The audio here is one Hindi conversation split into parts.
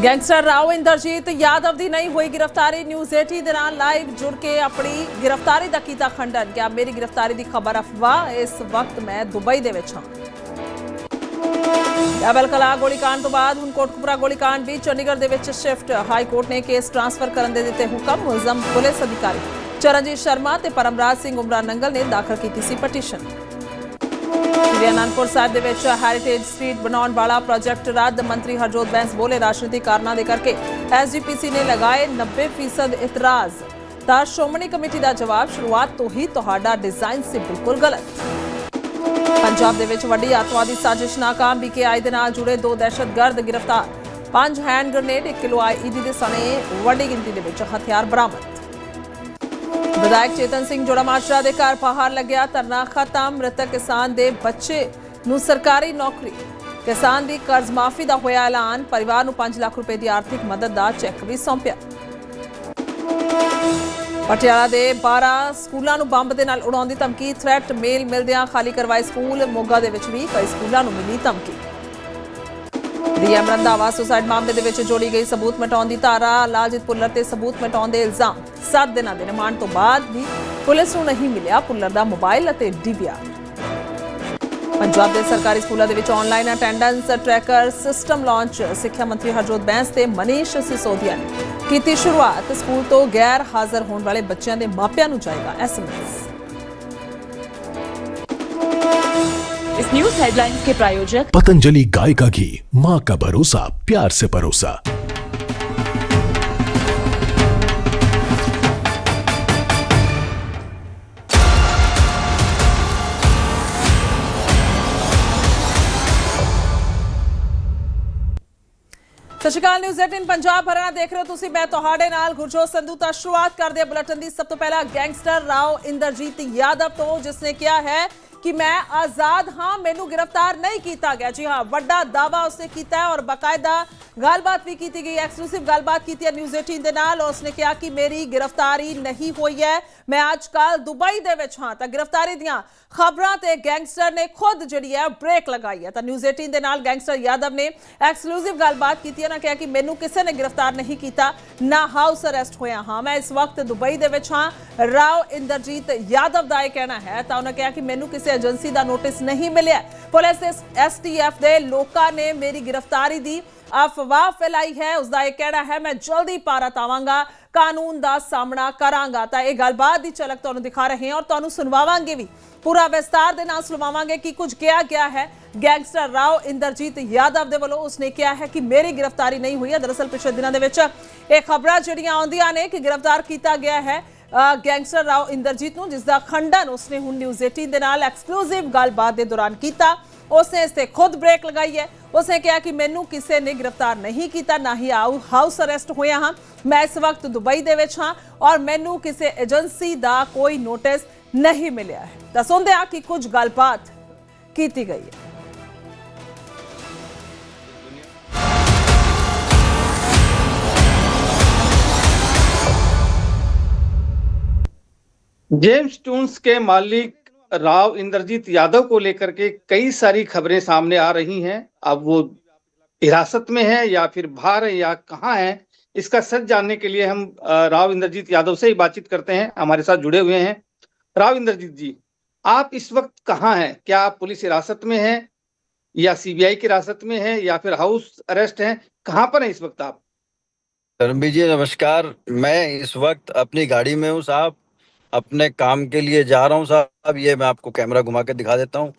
ਗੈਂਗਸਟਰ ਰਾਓ ਇੰਦਰਜੀਤ ਯਾਦਵ ਦੀ ਨਹੀਂ ਹੋਈ ਗ੍ਰਿਫਤਾਰੀ। ਨਿਊਜ਼ 18 ਦੇ ਨਾਲ ਲਾਈਵ ਜੁੜ ਕੇ ਆਪਣੀ ਗ੍ਰਿਫਤਾਰੀ ਦਾ ਕੀਤਾ ਖੰਡਨ। ਕਿ ਮੇਰੀ ਗ੍ਰਿਫਤਾਰੀ ਦੀ ਖਬਰ ਅਫਵਾਹ, ਇਸ ਵਕਤ ਮੈਂ ਦੁਬਈ ਦੇ ਵਿੱਚ ਹਾਂ। ਡਬਲ ਕਲਾ ਗੋਲੀकांड ਤੋਂ ਬਾਅਦ ਹੁਣ ਕੋਟਕਪੂਰਾ ਗੋਲੀकांड ਵੀ ਚੰਡੀਗੜ੍ਹ ਦੇ ਵਿੱਚ ਸ਼ਿਫਟ। ਹਾਈ ਕੋਰਟ ਨੇ ਕੇਸ ਟ੍ਰਾਂਸਫਰ ਕਰਨ ਦੇ ਦਿੱਤੇ ਹੁਕਮ। ਮੁਲਜ਼ਮ ਪੁਲਿਸ ਅਧਿਕਾਰੀ ਚਰਨਜੀਤ ਸ਼ਰਮਾ ਤੇ ਪਰਮਰਾਜ ਸਿੰਘ ਉਮਰਾ ਨੰਗਲ ਨੇ ਦਾਖਲ ਕੀਤੀ ਸੀ ਪਟੀਸ਼ਨ। श्री आनंदपुर साहिब दे विच हैरिटेज स्ट्रीट बनाने वाला प्रोजेक्ट रद्द। मंत्री हरजोत बैंस बोले राजनीतिक कारणों के करके SGPC ने लगाए 90% इतराज। तां श्रोमणी कमेटी का जवाब, शुरुआत तो ही तुहाडा डिजाइन से बिल्कुल गलत। पंजाब दे विच वड्डी अतवादी साजिश नाकाम। BKI दे नाल जुड़े 2 दहशतगर्द गिरफ्तार। 5 हैंड ग्रेनेड 1 किलो IED दे सने वड्डी गिनती दे विच हथियार बरामद। विधायक चेतन सिंह जोड़ामाजरा के घर पहाड़ लग्या, धरना खत्म। मृतक किसान के बच्चे नूं सरकारी नौकरी। किसान की कर्ज माफी का होया ऐलान। परिवार नूं 5 लाख रुपए की आर्थिक मदद का चैक भी सौंपिया। पटियाला के 12 स्कूलों नूं बंब दे नाल उड़ाउण दी धमकी। थ्रैट मेल मिलदियां खाली करवाए स्कूल। मोगा दे विच भी कई स्कूलों नूं मिली धमकी। DM रंधावा सुसाइड मामले दे विच जोड़ी गई सबूत मिटाउण दी धारा। लालजीत पुल्लर ते सबूत मिटाउण दे इल्जाम। 7 दिनों के रिमांड तो बाद भी पुलिस नूं नहीं मिलिया पुल्लर दा मोबाइल अते DVR। पंजाब के सरकारी स्कूलों के which online attendance tracker system launch. सिक्ख्या मंत्री हरजोत बैंस ते मनीष सिसोदिया ने की शुरुआत। स्कूल तो गैर हाज़र होने वाले बच्चों के मापियां नूं जाएगा SMS। इस न्यूज हेडलाइंस के प्रायोजक पतंजलि गाय का घी, माँ का भरोसा, प्यार से परोसा। सत श्री अकाल। न्यूज़ 18 पंजाब हरियाणा देख रहे हो तुसी। मैं तुहाडे नाल गुरजोत संधू। तो शुरुआत करते हैं बुलेटिन की। सब तो पहला गैंगस्टर राव इंदरजीत यादव तो, जिसने किया है कि मैं आजाद हाँ, मैनू गिरफ्तार नहीं किया गया। जी हाँ, वड्डा दावा उसने किया है और बाकायदा गलबात भी की गई। एक्सक्लूसिव गलबात की है न्यूज़ 18 के नाल। और उसने कहा कि मेरी गिरफ्तारी नहीं हुई है, मैं आजकल दुबई दे विच हाँ। तो गिरफ्तारी दियां खबरां ते गैंगस्टर ने खुद जिहड़ी है ब्रेक लगाई है। तो न्यूज़ 18 के नाल गैंगस्टर यादव ने एक्सक्लूसिव गलबात की है। ना कहा कि मैनू किसी ने गिरफ्तार नहीं किया, ना हाउस अरेस्ट होया हाँ, मैं इस वक्त दुबई दे विच हाँ। राव इंदरजीत यादव का यह कहना है। तो उन्होंने कहा कि मैनू किसी एजेंसी का नोटिस नहीं मिले। पुलिस STF के लोगों ने मेरी गिरफ्तारी की अफवाह फैलाई है। उसका यह कहना है मैं जल्दी भारत आवांगा, कानून का सामना करांगा। तो यह गलबात की झलक तुहानूं दिखा रहे हैं और तुहानूं सुनवावांगे भी, पूरा विस्तार दे नाल सुनवावांगे कि कुछ किया गया है गैंगस्टर राव इंदरजीत यादव दे वल्लों। उसने कहा है कि मेरी गिरफ्तारी नहीं हुई है। दरअसल पिछले दिनों दे विच ये खबरां जिहड़ियां आउंदियां ने कि गिरफ्तार किया गया है गैंगस्टर राव इंदरजीत नूं, जिसका खंडन उसने हुण न्यूज़ 18 दे नाल एक्सक्लूसिव गलबात दे दौरान किया। उसने इस ते खुद ब्रेक लगाई है। उसने कहा कि मैनू किसी ने गिरफ्तार नहीं किया, ना ही हाउस अरेस्ट होया हाँ, मैं इस वक्त दुबई दे विच हाँ और मैनू किसी एजेंसी का कोई नोटिस नहीं मिलिया है। तो सुनते हैं कि कुछ गलबात की गई है। जेम्स टून्स के मालिक राव इंदरजीत यादव को लेकर के कई सारी खबरें सामने आ रही हैं। अब वो हिरासत में है या फिर बाहर है या कहाँ है, इसका सच जानने के लिए हम राव इंदरजीत यादव से ही बातचीत करते हैं। हमारे साथ जुड़े हुए हैं राव इंदरजीत जी। आप इस वक्त कहाँ हैं? क्या आप पुलिस हिरासत में हैं या CBI की हिरासत में हैं या फिर हाउस अरेस्ट हैं? कहाँ पर हैं इस वक्त आप? रणबीर जी नमस्कार। मैं इस वक्त अपनी गाड़ी में हूँ साहब, अपने काम के लिए जा रहा हूँ साहब। ये मैं आपको कैमरा घुमा के दिखा देता हूँ।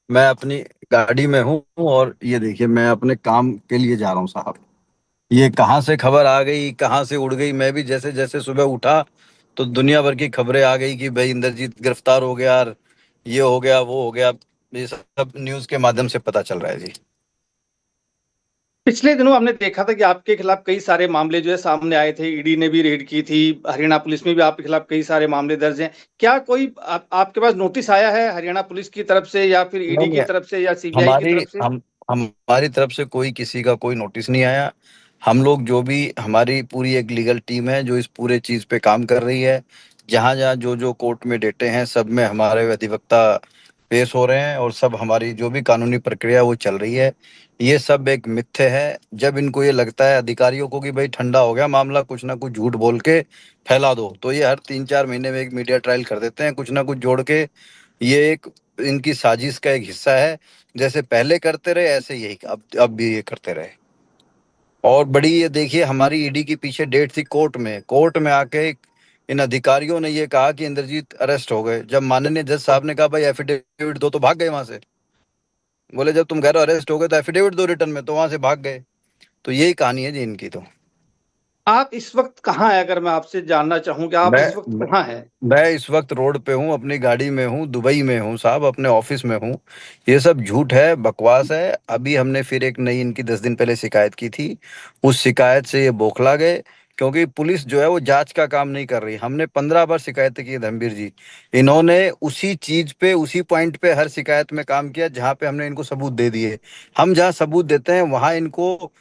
मैं अपनी गाड़ी में हूँ और ये देखिए मैं अपने काम के लिए जा रहा हूँ साहब। ये कहाँ से खबर आ गई, कहाँ से उड़ गई। मैं भी जैसे जैसे सुबह उठा तो दुनिया भर की खबरें आ गई कि भाई इंदरजीत गिरफ्तार हो गया, ये हो गया, वो हो गया। ये सब न्यूज के माध्यम से पता चल रहा है जी। पिछले दिनों हमने देखा था कि आपके खिलाफ कई सारे मामले जो है सामने आए थे। ईडी ने भी रेड की थी, हरियाणा पुलिस में भी आपके खिलाफ कई सारे मामले दर्ज हैं। क्या कोई आपके पास नोटिस आया है हरियाणा पुलिस की तरफ से या फिर ईडी की तरफ से या CBI की तरफ से? हमारी तरफ से कोई किसी का कोई नोटिस नहीं आया। हम लोग जो भी, हमारी पूरी एक लीगल टीम है जो इस पूरे चीज पे काम कर रही है। जहां जहां जो जो कोर्ट में डेटे हैं सब में हमारे अधिवक्ता पेश हो रहे हैं और सब हमारी जो भी कानूनी प्रक्रिया वो चल रही है। ये सब एक मिथ्य है। जब इनको ये लगता है अधिकारियों को कि भाई ठंडा हो गया मामला, कुछ ना कुछ झूठ बोल के फैला दो, तो ये हर 3-4 महीने में एक मीडिया ट्रायल कर देते हैं कुछ ना कुछ जोड़ के। ये एक इनकी साजिश का एक हिस्सा है। जैसे पहले करते रहे ऐसे यही अब भी ये करते रहे। और बड़ी ये देखिए, हमारी ईडी की पीछे डेट थी कोर्ट में आके इन अधिकारियों ने ये कहा कि इंद्रजीत अरेस्ट हो गए। जब माननीय जज साहब ने कहा भाई एफिडेविट दो, तो भाग गए वहां से। बोले जब तुम कह रहे हो अरेस्ट हो गए तो एफिडेविट दो रिटर्न में, तो वहां से भाग गए। तो यही कहानी है जी इनकी। तो आप इस वक्त कहाँ है, अगर मैं आपसे जानना चाहूँ कि आप मैं इस वक्त कहाँ हैं? मैं इस वक्त रोड पे हूँ, अपनी गाड़ी में हूँ, दुबई में हूँ साहब, अपने ऑफिस में हूँ। ये सब झूठ है, बकवास है। अभी हमने फिर एक नई इनकी 10 दिन पहले शिकायत की थी। उस शिकायत से ये बौखला गए, क्योंकि पुलिस जो है वो जांच का काम नहीं कर रही। हमने 15 बार शिकायत की है धर्मवीर जी। इन्होंने उसी चीज पे, उसी पॉइंट पे हर शिकायत में काम किया जहां पे हमने इनको सबूत दे दिए। हम जहां सबूत देते हैं वहां इनको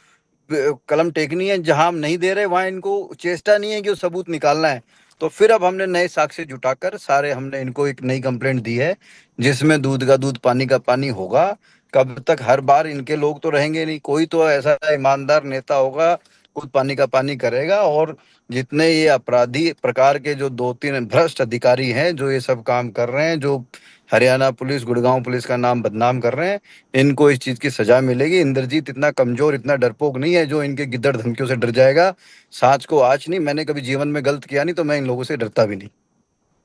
कलम टेकनी है, जहां हम नहीं दे रहे वहां इनको चेष्टा नहीं है कि वो सबूत निकालना है। तो फिर अब हमने नए साक्ष्य जुटाकर सारे हमने इनको एक नई कंप्लेंट दी है, जिसमें दूध का दूध पानी का पानी होगा। कब तक हर बार इनके लोग तो रहेंगे नहीं, कोई तो ऐसा ईमानदार नेता होगा, दूध पानी का पानी करेगा। और जितने ये अपराधी प्रकार के जो 2-3 भ्रष्ट अधिकारी हैं जो ये सब काम कर रहे हैं, जो हरियाणा पुलिस, गुड़गांव पुलिस का नाम बदनाम कर रहे हैं, इनको इस चीज की सजा मिलेगी। इंद्रजीत इतना कमजोर, इतना डरपोक नहीं है जो इनके गिद्दड़ धमकियों से डर जाएगा। सांच को आज नहीं, मैंने कभी जीवन में गलत किया नहीं, तो मैं इन लोगों से डरता भी नहीं।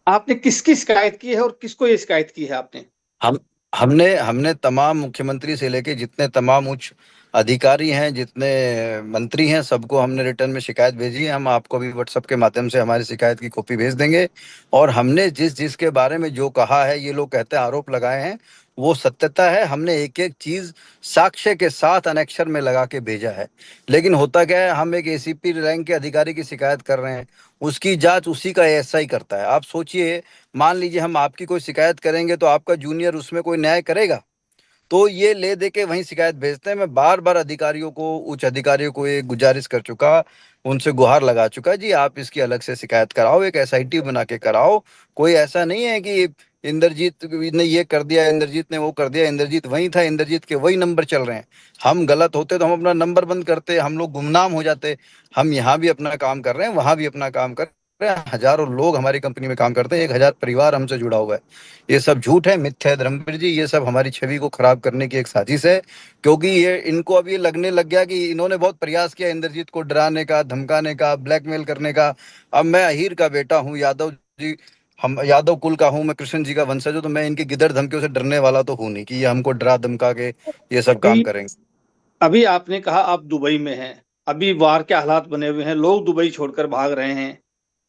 आपने किसकी शिकायत की है और किसको ये शिकायत की है आपने? हम हमने हमने तमाम मुख्यमंत्री से लेके जितने तमाम उच्च अधिकारी हैं, जितने मंत्री हैं, सबको हमने रिटर्न में शिकायत भेजी है। हम आपको भी व्हाट्सएप के माध्यम से हमारी शिकायत की कॉपी भेज देंगे। और हमने जिस जिसके बारे में जो कहा है, ये लोग कहते हैं आरोप लगाए हैं, वो सत्यता है। हमने एक एक चीज साक्ष्य के साथ अनेक्षर में लगा के भेजा है। लेकिन होता क्या है, हम एक एसीपी रैंक के अधिकारी की शिकायत कर रहे हैं, उसकी जांच उसी का एएसआई करता है। आप सोचिए, मान लीजिए हम आपकी कोई शिकायत करेंगे तो आपका जूनियर उसमें कोई न्याय करेगा? तो ये ले दे के वहीं शिकायत भेजते हैं। मैं बार बार अधिकारियों को, उच्च अधिकारियों को ये गुजारिश कर चुका, उनसे गुहार लगा चुका, जी आप इसकी अलग से शिकायत कराओ, एक एसआईटी बना के कराओ। कोई ऐसा नहीं है कि इंद्रजीत ने ये कर दिया, इंद्रजीत ने वो कर दिया। इंद्रजीत वही था, इंद्रजीत के वही नंबर चल रहे हैं। हम गलत होते तो हम अपना नंबर बंद करते, हम लोग गुमनाम हो जाते। हम यहाँ भी अपना काम कर रहे हैं, वहां भी अपना काम कर रहे हैं। हजारों लोग हमारी कंपनी में काम करते हैं, 1000 परिवार हमसे जुड़ा हुआ है। ये सब झूठ है, मिथ्या है धर्मवीर जी। ये सब हमारी छवि को खराब करने की एक साजिश है, क्योंकि ये इनको अब ये लगने लग गया कि इन्होंने बहुत प्रयास किया इंद्रजीत को डराने का, धमकाने का, ब्लैकमेल करने का। अब मैं अहीर का बेटा हूँ, यादव जी, हम यादव कुल का हूँ, मैं कृष्ण जी का वंशज हूँ, तो मैं इनकी गिदड़ धमकियों से डरने वाला तो हूँ नहीं कि ये हमको डरा धमका के ये सब काम अभी करेंगे। अभी आपने कहा आप दुबई में हैं, अभी वार के हालात बने हुए हैं, लोग दुबई छोड़कर भाग रहे हैं,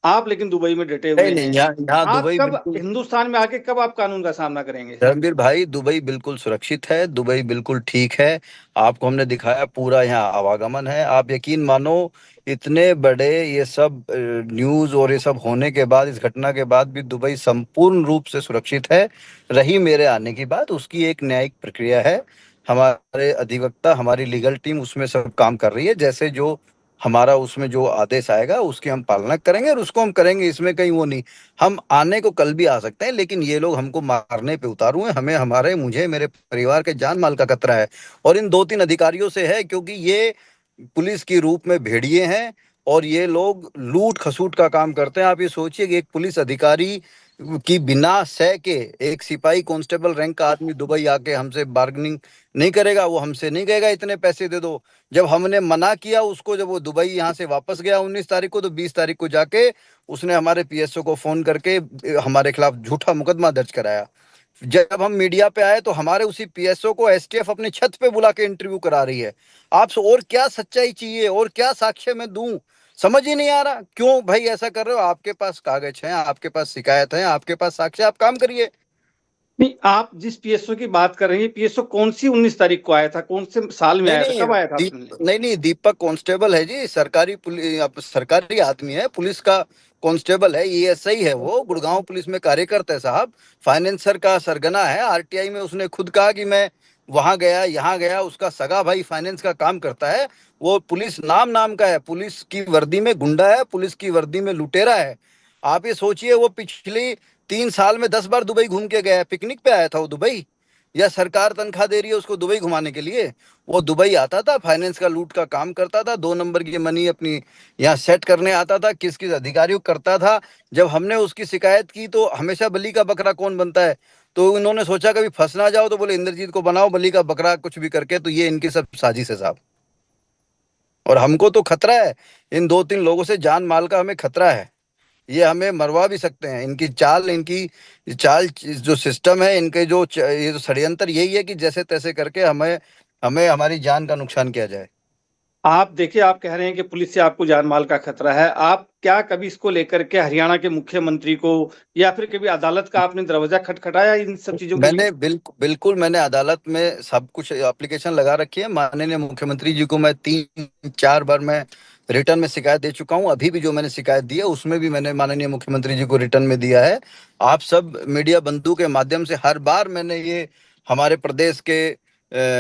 आप लेकिन दुबई में डटे नहीं हुए नहीं, हैं। यहाँ यहाँ आप दुबई कब बिल्कुल, हिंदुस्तान में आके कब आप कानून का सामना करेंगे? धर्मवीर भाई, दुबई बिल्कुल सुरक्षित है, दुबई बिल्कुल ठीक है। आपको हमने दिखाया, पूरा यहाँ आवागमन है। आप यकीन मानो, इतने बड़े ये सब न्यूज और ये सब होने के बाद, इस घटना के बाद भी दुबई संपूर्ण रूप से सुरक्षित है। रही मेरे आने की बात, उसकी एक न्यायिक प्रक्रिया है। हमारे अधिवक्ता, हमारी लीगल टीम उसमें सब काम कर रही है। जैसे जो हमारा उसमें जो आदेश आएगा उसकी हम पालना करेंगे, और उसको हम करेंगे, इसमें कहीं वो नहीं। हम आने को कल भी आ सकते हैं, लेकिन ये लोग हमको मारने पे उतारू हैं। हमें, हमारे, मुझे, मेरे परिवार के जान माल का खतरा है। और इन 2-3 अधिकारियों से है, क्योंकि ये पुलिस की रूप में भेड़िए हैं, और ये लोग लूट खसूट का काम करते हैं। आप ये सोचिए कि एक पुलिस अधिकारी की बिना सह के एक सिपाही कांस्टेबल रैंक का आदमी दुबई आके हमसे बार्गेनिंग नहीं करेगा, वो हमसे नहीं कहेगा इतने पैसे दे दो। जब हमने मना किया उसको, जब वो दुबई यहाँ से वापस गया 19 तारीख को, तो 20 तारीख को जाके उसने हमारे पीएसओ को फोन करके हमारे खिलाफ झूठा मुकदमा दर्ज कराया। जब हम मीडिया पे आए तो हमारे उसी पीएसओ को एसटीएफ अपनी छत पे बुला के इंटरव्यू करा रही है। आपसे और क्या सच्चाई चाहिए, और क्या साक्ष्य मैं दूं? समझ ही नहीं आ रहा, क्यों भाई ऐसा कर रहे हो? आपके पास कागज है, आपके पास शिकायत है, आपके पास साक्ष्य, आप काम करिए। नहीं, आप जिस पीएसओ की बात कर रहे हैं, पीएसओ कौन सी 19 तारीख को आया था, कौन से साल में नहीं आया था, नहीं, कब आया था आपसे मिलने? नहीं नहीं, दीपक कांस्टेबल है जी, सरकारी पुलिस, सरकारी आदमी है, पुलिस का कांस्टेबल है, ईएसआई है, वो गुड़गांव पुलिस में कार्य करता है साहब। फाइनेंसर का सरगना है आरटीआई में। उसने खुद कहा कि मैं वहां गया, यहाँ गया। उसका सगा भाई फाइनेंस का काम करता है। वो पुलिस नाम नाम का है, पुलिस की वर्दी में गुंडा है, पुलिस की वर्दी में लुटेरा है। आप ये सोचिए, वो पिछली 3 साल में 10 बार दुबई घूम के गया है, पिकनिक पे आया था वो दुबई। या सरकार तनख्वाह दे रही है उसको दुबई घुमाने के लिए? वो दुबई आता था, फाइनेंस का लूट का काम करता था, 2 नंबर की मनी अपनी यहाँ सेट करने आता था, किस किस अधिकारियों करता था। जब हमने उसकी शिकायत की तो हमेशा बलि का बकरा कौन बनता है, तो इन्होंने सोचा कभी फंस ना जाओ, तो बोले इंद्रजीत को बनाओ बलि का बकरा कुछ भी करके। तो ये इनकी सब साजिश है साहब, और हमको तो खतरा है, इन 2-3 लोगों से जान माल का हमें खतरा है। ये हमें मरवा भी सकते हैं। इनकी चाल जो सिस्टम है, इनके ये जो षड्यंत्र यही है कि जैसे तैसे करके हमें हमारी जान का नुकसान किया जाए। आप देखिए, आप कह रहे हैं कि पुलिस से आपको जान माल का खतरा है। आप क्या कभी इसको लेकर के हरियाणा के मुख्यमंत्री को या फिर कभी अदालत का आपने दरवाजा खटखटाया इन सब चीजों के लिए? मैंने बिल्कुल मैंने अदालत में सब कुछ एप्लीकेशन लगा रखी है। माननीय मुख्यमंत्री जी को मैं 3-4 बार मैं रिटर्न में शिकायत दे चुका हूं। अभी भी जो मैंने शिकायत दी है उसमें भी मैंने माननीय मुख्यमंत्री जी को रिटर्न में दिया है। आप सब मीडिया बंधु के माध्यम से हर बार मैंने ये हमारे प्रदेश के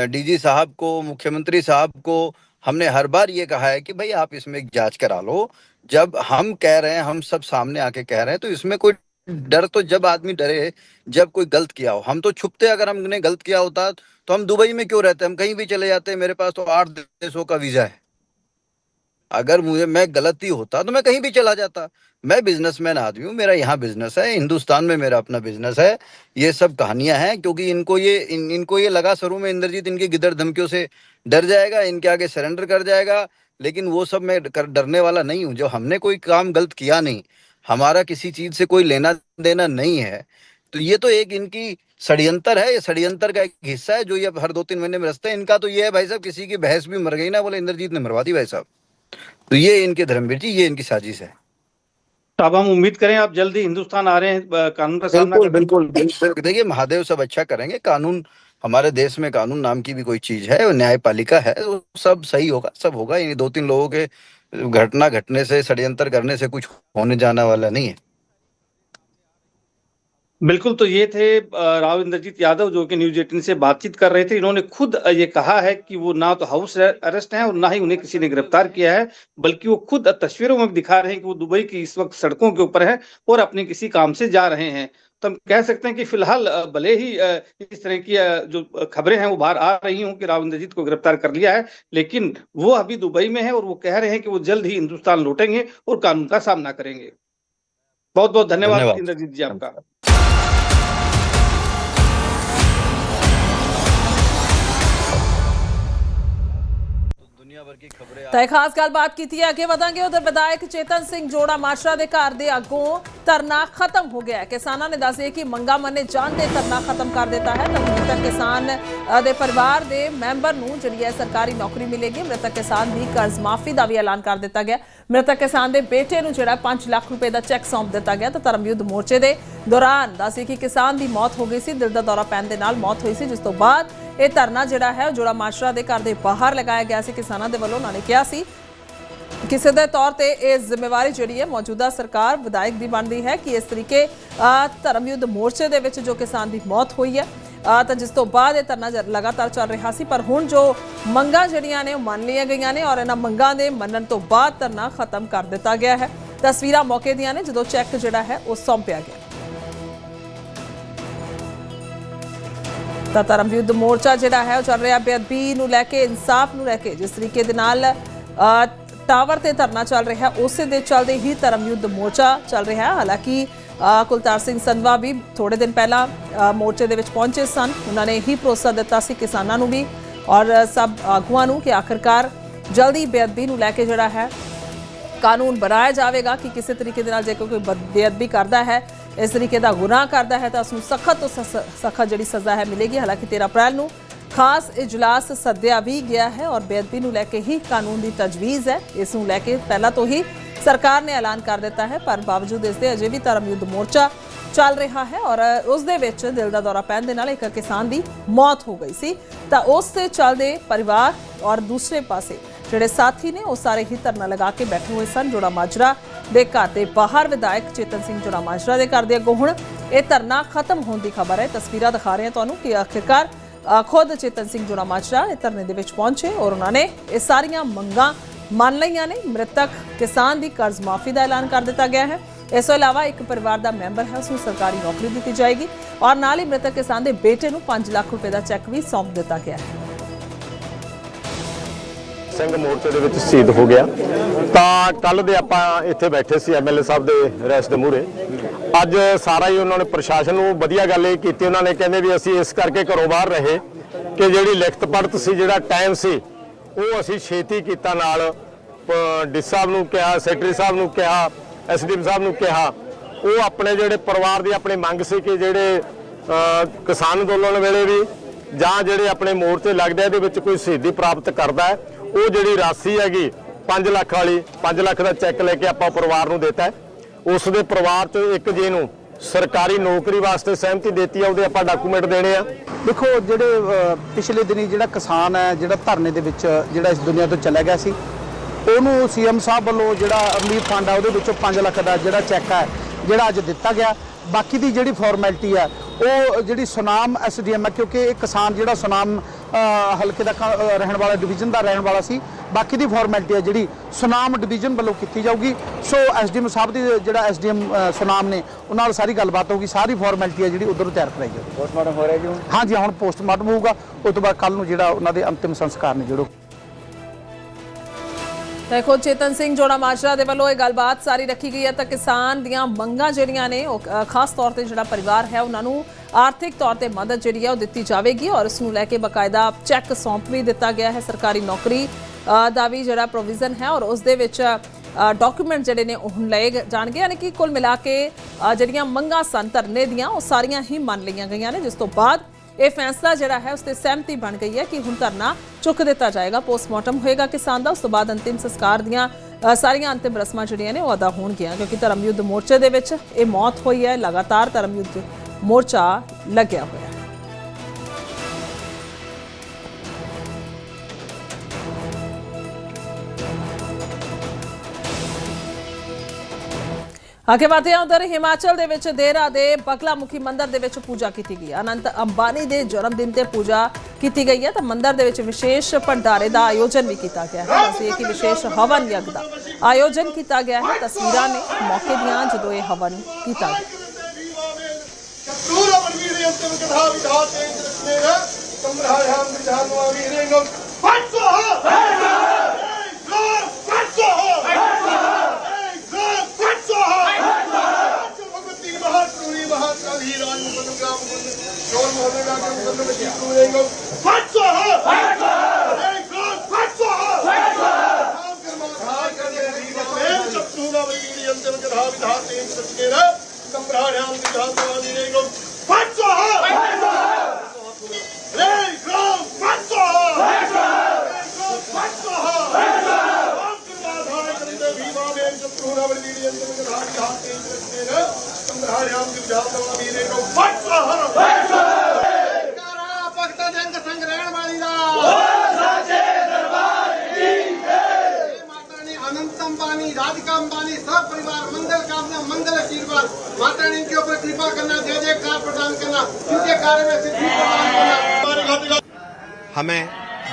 डीजी साहब को, मुख्यमंत्री साहब को हमने हर बार ये कहा है कि भाई आप इसमें एक जांच करा लो। जब हम कह रहे हैं, हम सब सामने आके कह रहे हैं, तो इसमें कोई डर तो जब आदमी डरे जब कोई गलत किया हो। हम तो छुपते, अगर हमने गलत किया होता तो हम दुबई में क्यों रहते, हम कहीं भी चले जाते। मेरे पास तो 8 देशों का वीजा है। अगर मैं गलती होता तो मैं कहीं भी चला जाता। मैं बिजनेसमैन आदमी हूँ, मेरा यहाँ बिजनेस है, हिंदुस्तान में मेरा अपना बिजनेस है। ये सब कहानियां हैं क्योंकि इनको ये लगा शुरू में इंद्रजीत इनकी गिदड़ धमकियों से डर जाएगा, इनके आगे सरेंडर कर जाएगा। लेकिन वो सब मैं डरने वाला नहीं हूँ। जो हमने कोई काम गलत किया नहीं, हमारा किसी चीज से कोई लेना देना नहीं है, तो ये तो एक इनकी षड्यंत्र है। ये षड्यंत्र का एक हिस्सा है जो ये हर 2-3 महीने में रचते हैं। इनका तो ये है भाई साहब, किसी की भैंस भी मर गई ना, बोले इंद्रजीत ने मरवा दी भाई साहब। तो ये इनके धर्मवीर जी, ये इनकी साजिश है। तो अब हम उम्मीद करें आप जल्दी हिंदुस्तान आ रहे हैं कानून का सामना बिल्कुल। देखिए, महादेव सब अच्छा करेंगे। कानून, हमारे देश में कानून नाम की भी कोई चीज है, न्यायपालिका है, वो सब सही होगा, सब होगा। ये 2-3 लोगों के घटना घटने से, षड्यंत्र करने से कुछ होने जाने वाला नहीं है। बिल्कुल। तो ये थे राव इंद्रजीत यादव जो कि न्यूज 18 से बातचीत कर रहे थे। इन्होंने खुद ये कहा है कि वो ना तो हाउस अरेस्ट है और ना ही उन्हें किसी ने गिरफ्तार किया है, बल्कि वो खुद तस्वीरों में दिखा रहे हैं कि वो दुबई की इस वक्त सड़कों के ऊपर है और अपने किसी काम से जा रहे हैं। तो हम कह सकते हैं कि फिलहाल भले ही इस तरह की जो खबरें हैं वो बाहर आ रही हूँ कि राव इंद्रजीत को गिरफ्तार कर लिया है, लेकिन वो अभी दुबई में है और वो कह रहे हैं कि वो जल्द ही हिंदुस्तान लौटेंगे और कानून का सामना करेंगे। बहुत बहुत धन्यवाद इंद्रजीत जी आपका। ਤਾਂ ਖਾਸ ਗੱਲਬਾਤ ਕੀਤੀ ਹੈ। ਅੱਗੇ ਵਧਾਂਗੇ। ਉਧਰ ਵਿਧਾਇਕ ਚੇਤਨ ਸਿੰਘ ਜੋੜਾ ਮਾਜਰਾ ਦੇ ਘਰ ਦੇ ਅੱਗੋਂ ਧਰਨਾ ਖਤਮ ਹੋ ਗਿਆ ਹੈ। ਕਿਸਾਨਾਂ ਨੇ ਦੱਸਿਆ ਕਿ ਮੰਗਾਂ ਮੰਨੇ ਜਾਣ ਤੇ ਧਰਨਾ ਖਤਮ ਕਰ ਦਿੱਤਾ ਹੈ। ਤਾਂ ਮ੍ਰਿਤਕ ਕਿਸਾਨ ਦੇ ਪਰਿਵਾਰ ਦੇ ਮੈਂਬਰ ਨੂੰ ਜਿਹੜੀ ਹੈ ਸਰਕਾਰੀ ਨੌਕਰੀ ਮਿਲੇਗੀ। ਮ੍ਰਿਤਕ ਕਿਸਾਨ ਦੀ ਕਰਜ਼ ਮਾਫੀ ਦਾ ਵੀ ਐਲਾਨ ਕਰ ਦਿੱਤਾ ਗਿਆ। ਮ੍ਰਿਤਕ ਕਿਸਾਨ ਦੇ ਬੇਟੇ ਨੂੰ ਜਿਹੜਾ 5 ਲੱਖ ਰੁਪਏ ਦਾ ਚੈੱਕ ਸੌਂਪ ਦਿੱਤਾ ਗਿਆ। ਤਾਂ ਧਰਮਯੁੱਧ ਮੋਰਚੇ ਦੇ ਦੌਰਾਨ ਦੱਸਿਆ ਕਿ ਕਿਸਾਨ ਦੀ ਮੌਤ ਹੋ ਗਈ ਸੀ, ਦਿਲ ਦਾ ਦੌਰਾ ਪੈਣ ਦੇ ਨਾਲ ਮੌਤ ਹੋਈ ਸੀ, ਜਿਸ ਤੋਂ ਬਾਅਦ ਇਹ ਧਰਨਾ ਜਿਹੜਾ ਹੈ ਜੋੜਾ ਮਾਜਰਾ ਦੇ ਘਰ ਦੇ ਬਾਹਰ ਲਗਾਇਆ ਗਿਆ ਸੀ ਕਿਸਾਨਾਂ ਦੇ ਵੱਲੋਂ। ਉਹਨਾਂ ਨੇ ਕਿਹਾ ਸੀ ਕਿਸੇ ਦੇ ਤੌਰ ਤੇ ਇਹ ਜ਼ਿੰਮੇਵਾਰੀ ਜਿਹੜੀ ਹੈ ਮੌਜੂਦਾ ਸਰਕਾਰ ਵਿਧਾਇਕ ਦੀ ਬਣਦੀ ਹੈ ਕਿ ਇਸ ਤਰੀਕੇ ਧਰਮਯੁੱਧ ਮੋਰਚੇ ਦੇ ਵਿੱਚ ਜੋ ਕਿਸਾਨ ਦੀ ਮੌਤ ਹੋਈ ਹੈ ਤਾਂ ਜਿਸ ਤੋਂ ਬਾਅਦ ਇਹ ਧਰਨਾ ਲਗਾਤਾਰ ਚੱਲ ਰਿਹਾ ਸੀ। ਪਰ ਹੁਣ ਜੋ ਮੰਗਾਂ ਜਿਹੜੀਆਂ ਨੇ ਉਹ ਮੰਨ ਲਈਆਂ ਗਈਆਂ ਨੇ ਔਰ ਇਹਨਾਂ ਮੰਗਾਂ ਦੇ ਮੰਨਣ ਤੋਂ ਬਾਅਦ ਧਰਨਾ ਖਤਮ ਕਰ ਦਿੱਤਾ ਗਿਆ ਹੈ। ਤਸਵੀਰਾਂ ਮੌਕੇ ਦੀਆਂ ਨੇ ਜਦੋਂ ਚੈੱਕ ਜਿਹੜਾ ਹੈ ਉਹ ਸੌਂਪਿਆ ਗਿਆ। ਤਾਂ ਧਰਮਯੁੱਧ ਮੋਰਚਾ ਜਿਹੜਾ ਹੈ ਉਹ ਚੱਲ ਰਿਹਾ ਬੇਅਦਬੀ ਨੂੰ ਲੈ ਕੇ, ਇਨਸਾਫ ਨੂੰ ਲੈ ਕੇ। ਜਿਸ ਤਰੀਕੇ ਦੇ ਨਾਲ ਟਾਵਰ ਤੇ ਧਰਨਾ ਚੱਲ ਰਿਹਾ ਉਸੇ ਦੇ ਚੱਲਦੇ ਹੀ ਧਰਮਯੁੱਧ ਮੋਰਚਾ ਚੱਲ ਰਿਹਾ ਹੈ। ਹਾਲਾਂਕਿ ਕੁਲਤਾਰ ਸਿੰਘ ਸੰਧਵਾ ਵੀ ਥੋੜੇ ਦਿਨ ਪਹਿਲਾਂ ਮੋਰਚੇ ਦੇ ਵਿੱਚ ਪਹੁੰਚੇ ਸਨ। ਉਹਨਾਂ ਨੇ ਇਹੀ ਭਰੋਸਾ ਦਿੱਤਾ ਸੀ ਕਿਸਾਨਾਂ ਨੂੰ ਵੀ ਔਰ ਸਭ ਆਗੂਆਂ ਨੂੰ ਕਿ ਆਖਿਰਕਾਰ ਜਲਦੀ ਬੇਅਦਬੀ ਨੂੰ ਲੈ ਕੇ ਜਿਹੜਾ ਹੈ ਕਾਨੂੰਨ ਬਣਾਇਆ ਜਾਵੇਗਾ ਕਿ ਕਿਸੇ ਤਰੀਕੇ ਦੇ ਨਾਲ ਜੇ ਕੋਈ ਬੇਅਦਬੀ ਕਰਦਾ ਹੈ, ਇਸ ਤਰੀਕੇ ਦਾ ਗੁਨਾਹ ਕਰਦਾ ਹੈ ਤਾਂ ਉਸਨੂੰ ਸਖਤ ਤੋਂ ਸਖਤ ਜਿਹੜੀ ਸਜ਼ਾ ਹੈ ਮਿਲੇਗੀ। ਹਾਲਾਂਕਿ 13 ਅਪ੍ਰੈਲ ਨੂੰ ਖਾਸ ਇਜਲਾਸ ਸੱਦਿਆ ਵੀ ਗਿਆ ਹੈ ਔਰ ਬੇਅਦਬੀ ਨੂੰ ਲੈ ਕੇ ਹੀ ਕਾਨੂੰਨ ਦੀ ਤਜਵੀਜ਼ ਹੈ। ਇਸ ਨੂੰ ਲੈ ਕੇ ਪਹਿਲਾਂ ਤੋਂ ਹੀ ਸਰਕਾਰ ਨੇ ਐਲਾਨ ਕਰ ਦਿੱਤਾ ਹੈ, ਪਰ ਬਾਵਜੂਦ ਇਸ ਦੇ ਅਜੇ ਵੀ ਧਰਮਯੁੱਧ ਮੋਰਚਾ ਚੱਲ ਰਿਹਾ ਹੈ ਔਰ ਉਸ ਦੇ ਵਿੱਚ ਦਿਲ ਦਾ ਦੌਰਾ ਪੈਣ ਦੇ ਨਾਲ ਇੱਕ ਕਿਸਾਨ ਦੀ ਮੌਤ ਹੋ ਗਈ ਸੀ। ਤਾਂ ਉਸ ਦੇ ਚੱਲਦੇ ਪਰਿਵਾਰ ਔਰ ਦੂਸਰੇ ਪਾਸੇ ਜਿਹੜੇ ਸਾਥੀ ਨੇ ਉਹ ਸਾਰੇ ਹੀ ਧਰਨਾ ਲਗਾ ਕੇ ਬੈਠੇ ਹੋਏ ਸਨ। ਜੋੜਾ ਮਾਜਰਾ ਦੇ ਘਰ ਦੇ ਬਾਹਰ ਵਿਧਾਇਕ ਚੇਤਨ ਸਿੰਘ ਜੋੜਾ ਮਾਜਰਾ ਦੇ ਘਰ ਦੇ ਅੱਗੋਂ ਹੁਣ ਇਹ ਧਰਨਾ ਖਤਮ ਹੋਣ ਦੀ ਖਬਰ ਹੈ। ਤਸਵੀਰਾਂ ਦਿਖਾ ਰਹੇ ਹਾਂ ਤੁਹਾਨੂੰ ਕਿ ਆਖਿਰਕਾਰ ਖੁਦ ਚੇਤਨ ਸਿੰਘ ਜੋੜਾ ਮਾਜਰਾ ਇਹ ਧਰਨੇ ਦੇ ਵਿੱਚ ਪਹੁੰਚੇ ਔਰ ਉਹਨਾਂ ਨੇ ਇਹ ਸਾਰੀਆਂ ਮੰਗਾਂ ਮੰਨ ਲਈਆਂ ਨੇ। ਮ੍ਰਿਤਕ ਕਿਸਾਨ ਦੀ ਕਰਜ਼ ਮਾਫੀ ਦਾ ਐਲਾਨ ਕਰ ਦਿੱਤਾ ਗਿਆ ਹੈ इस ਤੋਂ ਇਲਾਵਾ ਇੱਕ ਪਰਿਵਾਰ ਦਾ ਮੈਂਬਰ ਹੈ ਉਸ ਨੂੰ ਸਰਕਾਰੀ ਨੌਕਰੀ ਦਿੱਤੀ ਜਾਏਗੀ ਔਰ ਨਾਲ ਹੀ ਮ੍ਰਿਤਕ ਕਿਸਾਨ ਦੇ ਬੇਟੇ ਨੂੰ 5 ਲੱਖ ਰੁਪਏ ਦਾ ਚੈੱਕ ਵੀ ਸੌਂਪ ਦਿੱਤਾ ਗਿਆ ਹੈ। ਸਿੰਘ ਮੋਰਚੇ ਦੇ ਵਿੱਚ ਸ਼ਹੀਦ ਹੋ ਗਿਆ ਤਾਂ ਕੱਲ ਦੇ ਆਪਾਂ ਇੱਥੇ ਬੈਠੇ ਸੀ ਐਮਐਲਏ ਸਾਹਿਬ ਦੇ ਰੈਸ ਦੇ ਮੂਹਰੇ। ਅੱਜ ਸਾਰਾ ਹੀ ਉਹਨਾਂ ਨੇ ਪ੍ਰਸ਼ਾਸਨ ਨੂੰ ਵਧੀਆ ਗੱਲ ਇਹ ਕੀਤੀ, ਉਹਨਾਂ ਨੇ ਕਹਿੰਦੇ ਵੀ ਅਸੀਂ ਇਸ ਕਰਕੇ ਘਰੋਂ ਬਾਹਰ ਰਹੇ ਕਿ ਜਿਹੜੀ ਲਿਖਤ ਪੜਤ ਸੀ, ਜਿਹੜਾ ਟਾਈਮ ਸੀ, ਉਹ ਅਸੀਂ ਛੇਤੀ ਕੀਤਾ। ਨਾਲ ਡੀ ਸਾਹਿਬ ਨੂੰ ਕਿਹਾ, ਸੈਕਟਰੀ ਸਾਹਿਬ ਨੂੰ ਕਿਹਾ, ਐਸਡੀਐਮ ਸਾਹਿਬ ਨੂੰ ਕਿਹਾ, ਉਹ ਆਪਣੇ ਜਿਹੜੇ ਪਰਿਵਾਰ ਦੀ ਆਪਣੀ ਮੰਗ ਸੀ ਕਿ ਜਿਹੜੇ ਕਿਸਾਨ ਅੰਦੋਲਨ ਵੇਲੇ ਵੀ ਜਾਂ ਜਿਹੜੇ ਆਪਣੇ ਮੋਰਚੇ ਲੱਗਦੇ ਇਹਦੇ ਵਿੱਚ ਕੋਈ ਸ਼ਹੀਦੀ ਪ੍ਰਾਪਤ ਕਰਦਾ ਹੈ, ਉਹ ਜਿਹੜੀ ਰਾਸ਼ੀ ਹੈਗੀ 5 ਲੱਖ ਵਾਲੀ, 5 ਲੱਖ ਦਾ ਚੈੱਕ ਲੈ ਕੇ ਆਪਾਂ ਪਰਿਵਾਰ ਨੂੰ ਦਿੱਤਾ ਹੈ। ਉਸ ਦੇ ਪਰਿਵਾਰ ਚੋਂ ਇੱਕ ਜੀ ਨੂੰ ਸਰਕਾਰੀ ਨੌਕਰੀ ਵਾਸਤੇ ਸਹਿਮਤੀ ਦਿੱਤੀ ਹੈ, ਉਹਦੇ ਆਪਾਂ ਡਾਕੂਮੈਂਟ ਦੇਣੇ ਆ। देखो ਜਿਹੜੇ ਪਿਛਲੇ ਦਿਨੀ ਜਿਹੜਾ ਕਿਸਾਨ ਹੈ ਜਿਹੜਾ ਧਰਨੇ ਦੇ ਵਿੱਚ ਜਿਹੜਾ ਇਸ ਦੁਨੀਆ ਤੋਂ ਚਲਾ ਗਿਆ ਸੀ, ਉਹਨੂੰ ਸੀਐਮ ਸਾਹਿਬ ਵੱਲੋਂ ਜਿਹੜਾ ਰਿਲੀਫ ਫੰਡ ਆ ਉਹਦੇ ਵਿੱਚੋਂ 5 ਲੱਖ ਦਾ ਜਿਹੜਾ ਚੈੱਕ ਹੈ ਜਿਹੜਾ ਅੱਜ ਦਿੱਤਾ ਗਿਆ। ਬਾਕੀ ਦੀ ਜਿਹੜੀ ਫਾਰਮੈਲਿਟੀ ਹੈ ਉਹ ਜਿਹੜੀ ਸੁਨਾਮ ਐਸਡੀਐਮ ਹੈ, ਕਿਉਂਕਿ ਇਹ ਕਿਸਾਨ ਜਿਹੜਾ ਸੁਨਾਮ ਹਲਕੇ ਦਾ ਰਹਿਣ ਵਾਲਾ, ਡਿਵੀਜ਼ਨ ਦਾ ਰਹਿਣ ਵਾਲਾ ਸੀ। ਬਾਕੀ ਦੀ ਫਾਰਮੈਲਿਟੀ ਹੈ ਜਿਹੜੀ ਸੁਨਾਮ ਡਿਵੀਜ਼ਨ ਵੱਲੋਂ ਕੀਤੀ ਜਾਊਗੀ। ਸੋ ਐਸਡੀਐਮ ਸਾਹਿਬ ਦੀ ਜਿਹੜਾ ਐਸਡੀਐਮ ਸੁਨਾਮ ਨੇ ਉਹਨਾਂ ਨਾਲ ਸਾਰੀ ਗੱਲਬਾਤ ਹੋਊਗੀ, ਸਾਰੀ ਫਾਰਮੈਲਿਟੀ ਹੈ ਜਿਹੜੀ ਉਧਰੋਂ ਤਿਆਰ ਕਰਾਈ ਜਾਊਗੀ। ਪੋਸਟਮਾਰਟਮ ਹੋ ਰਿਹਾ ਜੀ? ਹਾਂਜੀ, ਹੁਣ ਪੋਸਟਮਾਰਟਮ ਹੋਊਗਾ, ਉਸ ਤੋਂ ਬਾਅਦ ਕੱਲ ਨੂੰ ਜਿਹੜਾ ਉਹਨਾਂ ਦੇ ਅੰਤਿਮ ਸੰਸਕਾਰ ਨੇ ਜਿਹੜੋ। देखो चेतन सिंह जोड़ा माजरा दे वालों गलबात सारी रखी गई है तो किसान दियां मंगां जिहड़ियां ने खास तौर पर जिहड़ा परिवार है उन्होंने आर्थिक तौर पर मदद जिहड़ी है दी जाएगी और इसनूं लैके बकायदा चैक सौंप भी दिता गया है। सरकारी नौकरी दा भी जिहड़ा प्रोविजन है और उस दे विच डॉक्यूमेंट जिहड़े ने हुण लए जाणगे, यानी कि कुल मिला के जिहड़ियां मंगां सन धरने दियां वो सारियां ही मान लईआं गईआं ने, जिस तो बाद ਇਹ फैसला ਜਿਹੜਾ ਹੈ ਉਸ ਤੇ ਸਹਿਮਤੀ ਬਣ ਗਈ ਹੈ ਕਿ ਹੁਣ ਧਰਨਾ ਚੁੱਕ ਦਿੱਤਾ ਜਾਏਗਾ। ਪੋਸਟਮਾਰਟਮ ਹੋਏਗਾ ਕਿਸਾਨ ਦਾ, ਉਸ ਤੋਂ ਬਾਅਦ ਅੰਤਿਮ ਸੰਸਕਾਰ ਦੀਆਂ ਸਾਰੀਆਂ ਅੰਤਿਮ ਰਸਮਾਂ ਜਿਹੜੀਆਂ ਨੇ ਉਹ ਅਦਾ ਹੋਣਗੀਆਂ, ਕਿਉਂਕਿ ਧਰਮ ਯੁੱਧ ਮੋਰਚੇ ਦੇ ਵਿੱਚ ਇਹ ਮੌਤ ਹੋਈ ਹੈ। ਲਗਾਤਾਰ ਧਰਮ ਯੁੱਧ ਮੋਰਚਾ ਲੱਗਿਆ ਹੋਇਆ ਹੈ। आगे बढ़ते हैं उधर हिमाचल दे विच देहरा दे बगलामुखी मंदिर दे विच पूजा की गई। अनंत अंबानी दे जन्मदिन ते पूजा की गई है तो मंदिर दे विच विशेष भंडारे का आयोजन भी किया गया है। दस्सिए कि विशेष हवन यज्ञ का आयोजन किया गया है। तस्वीरां ने मौके दियां जदों ये हवन किया गया। अनंत अंबानी, राधिका अंबानी, सब परिवार मंगल कामना, मंगल आशीर्वाद, माता रानी के ऊपर कृपा करना, जय जयकार प्रदान करना, इनके कार्य में सिद्धि प्रदान करना। हमें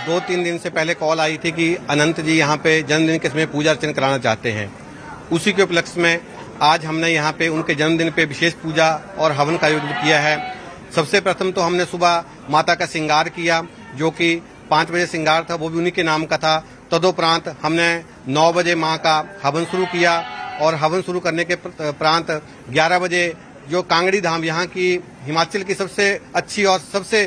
2-3 दिन से पहले कॉल आई थी कि अनंत जी यहाँ पे जन्मदिन के समय पूजा अर्चना कराना चाहते हैं। उसी के उपलक्ष्य में आज हमने यहाँ पे उनके जन्मदिन पे विशेष पूजा और हवन का आयोजन किया है। सबसे प्रथम तो हमने सुबह माता का श्रृंगार किया, जो कि 5 बजे श्रृंगार था, वो भी उन्हीं के नाम का था। तदोपरांत हमने 9 बजे मां का हवन शुरू किया और हवन शुरू करने के प्रांत 11 बजे जो कांगड़ी धाम, यहाँ की हिमाचल की सबसे अच्छी और सबसे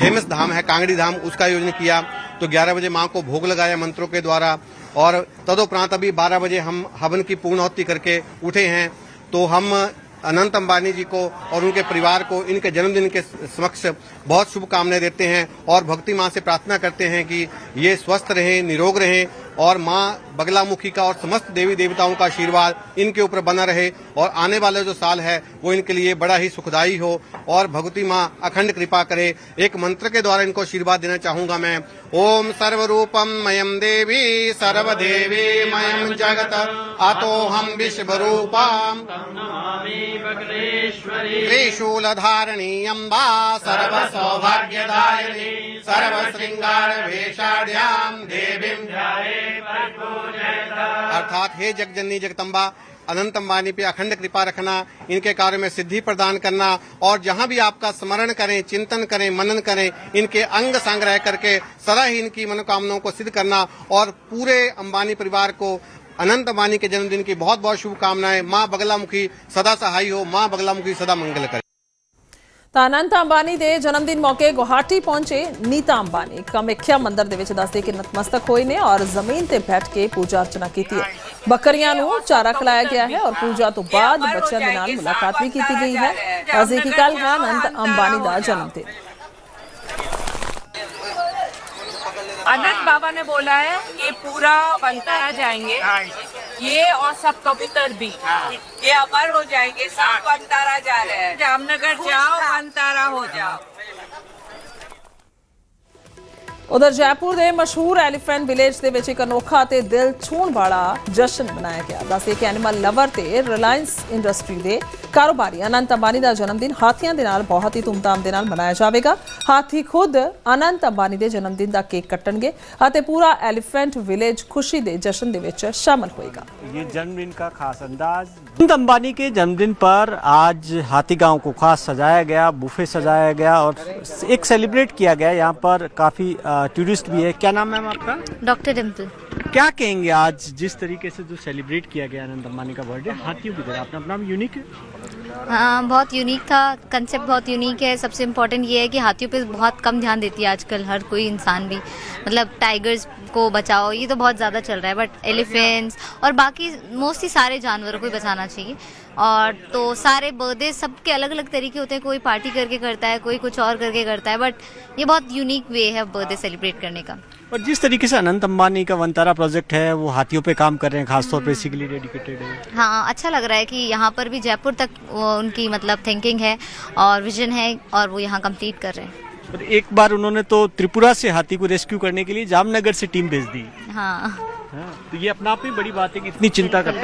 फेमस धाम है कांगड़ी धाम, उसका आयोजन किया। तो 11 बजे मां को भोग लगाया मंत्रों के द्वारा और तदोपरांत अभी 12 बजे हम हवन की पूर्णाहुति करके उठे हैं। तो हम अनंत अंबानी जी को और उनके परिवार को इनके जन्मदिन के समक्ष बहुत शुभकामनाएं देते हैं और भक्ति मां से प्रार्थना करते हैं कि ये स्वस्थ रहें, निरोग रहें और मां बगलामुखी का और समस्त देवी देवताओं का आशीर्वाद इनके ऊपर बना रहे और आने वाला जो साल है वो इनके लिए बड़ा ही सुखदायी हो और भगवती मां अखंड कृपा करे। एक मंत्र के द्वारा इनको आशीर्वाद देना चाहूंगा मैं। ओम सर्वरूपम मयम देवी सर्वदेवी मयम जगत अतो हम विश्वरूपम त्रिशूलधारिणी अम्बा सर्व सौभाग्यदायिनी सर्व श्रृंगार वेशाढ्याम देवीं अर्थात हे जगजननी जगदम्बा, अनंत अंबानी पे अखंड कृपा रखना, इनके कार्य में सिद्धि प्रदान करना और जहां भी आपका स्मरण करें, चिंतन करें, मनन करें, इनके अंग संग्रह करके सदा ही इनकी मनोकामनाओं को सिद्ध करना और पूरे अंबानी परिवार को अनंत अंबानी के जन्मदिन की बहुत बहुत शुभकामनाएं। मां बगलामुखी सदा सहाय हो, मां बगलामुखी सदा मंगल करे। ਤਾਂ ਅਨੰਤ ਅੰਬਾਨੀ ਦੇ ਜਨਮ ਦਿਨ ਮੌਕੇ ਗੁਹਾਟੀ ਪਹੁੰਚੇ ਨੀਤਾ ਅੰਬਾਨੀ ਕਾਮਾਖਿਆ ਮੰਦਿਰ ਦੇ ਵਿੱਚ ਦੱਸਦੇ ਕਿ ਨਤਮਸਤਕ ਹੋਏ ਨੇ ਔਰ ਜ਼ਮੀਨ ਤੇ ਬੈਠ ਕੇ ਪੂਜਾ ਅਰਚਨਾ ਕੀਤੀ ਹੈ। ਬੱਕਰੀਆਂ ਨੂੰ ਚਾਰਾ ਖਿਲਾਇਆ ਗਿਆ ਹੈ ਔਰ ਪੂਜਾ ਤੋਂ ਬਾਅਦ ਬੱਚਿਆਂ ਦੇ ਨਾਲ ਮੁਲਾਕਾਤ ਵੀ ਕੀਤੀ ਗਈ ਹੈ। ਦੱਸਦੇ ਕਿ ਕੱਲ ਹੈ ਅਨੰਤ ਅੰਬਾਨੀ ਦਾ ਜਨਮ ਦਿਨ। अनंत बाबा ने बोला है ये पूरा बनतारा जाएंगे, ये और सब कबूतर भी ये अमर हो जाएंगे, सब बनतारा जा रहे हैं। जामनगर जाओ, बनतारा हो जाओ। उधर जयपुर के मशहूर एलिफेंट विलेज के विच एक अनोखा ते दिल छूण वाला जश्न मनाया गया। दस्से कि एनिमल लवर ते रिलायंस इंडस्ट्री के कारोबारी अनंत अंबानी का जन्मदिन हाथियों के नाल बहुत ही धूमधाम के नाल मनाया जाएगा। हाथी खुद अनंत अंबानी के जन्मदिन का केक कट्टणगे और पूरा एलिफेंट विलेज खुशी के जश्न दे विच शामिल होएगा। ये जन्मदिन का खास अंदाज। अनंत अंबानी के जन्मदिन पर आज हाथी गांव को खास सजाया गया, बुफे सजाया गया और एक सेलिब्रेट किया गया। यहाँ पर काफी टूरिस्ट भी है। क्या नाम है मैम आपका? डॉक्टर डिम्पल। क्या कहेंगे आज जिस तरीके से जो सेलिब्रेट किया गया अनंत अंबानी का बर्थडे हाथियों की तरह? अपना नाम यूनिक है। हाँ, बहुत यूनिक था, कंसेप्ट बहुत यूनिक है। सबसे इम्पोर्टेंट ये है कि हाथियों पे बहुत कम ध्यान देती है आजकल हर कोई इंसान भी। मतलब टाइगर्स को बचाओ ये तो बहुत ज़्यादा चल रहा है, बट एलिफेंट्स और बाकी मोस्टली सारे जानवरों को ही बचाना चाहिए। और तो सारे बर्थडे सबके अलग अलग तरीके होते हैं, कोई पार्टी करके करता है, कोई कुछ और करके करता है, बट ये बहुत यूनिक वे है बर्थडे सेलिब्रेट करने का। और जिस तरीके से अनंत अंबानी का वनतारा प्रोजेक्ट है वो हाथियों पे काम कर रहे हैं, खासतौर पे इसी के लिए डेडिकेटेड है। हाँ, अच्छा लग रहा है कि यहाँ पर भी जयपुर तक उनकी मतलब थिंकिंग है और विजन है और वो यहाँ कंप्लीट कर रहे हैं। और एक बार उन्होंने तो त्रिपुरा से हाथी को रेस्क्यू करने के लिए जामनगर से टीम भेज दी। हाँ, तो ये अपना आप में बड़ी बात है कि इतनी चिंता करते हैं।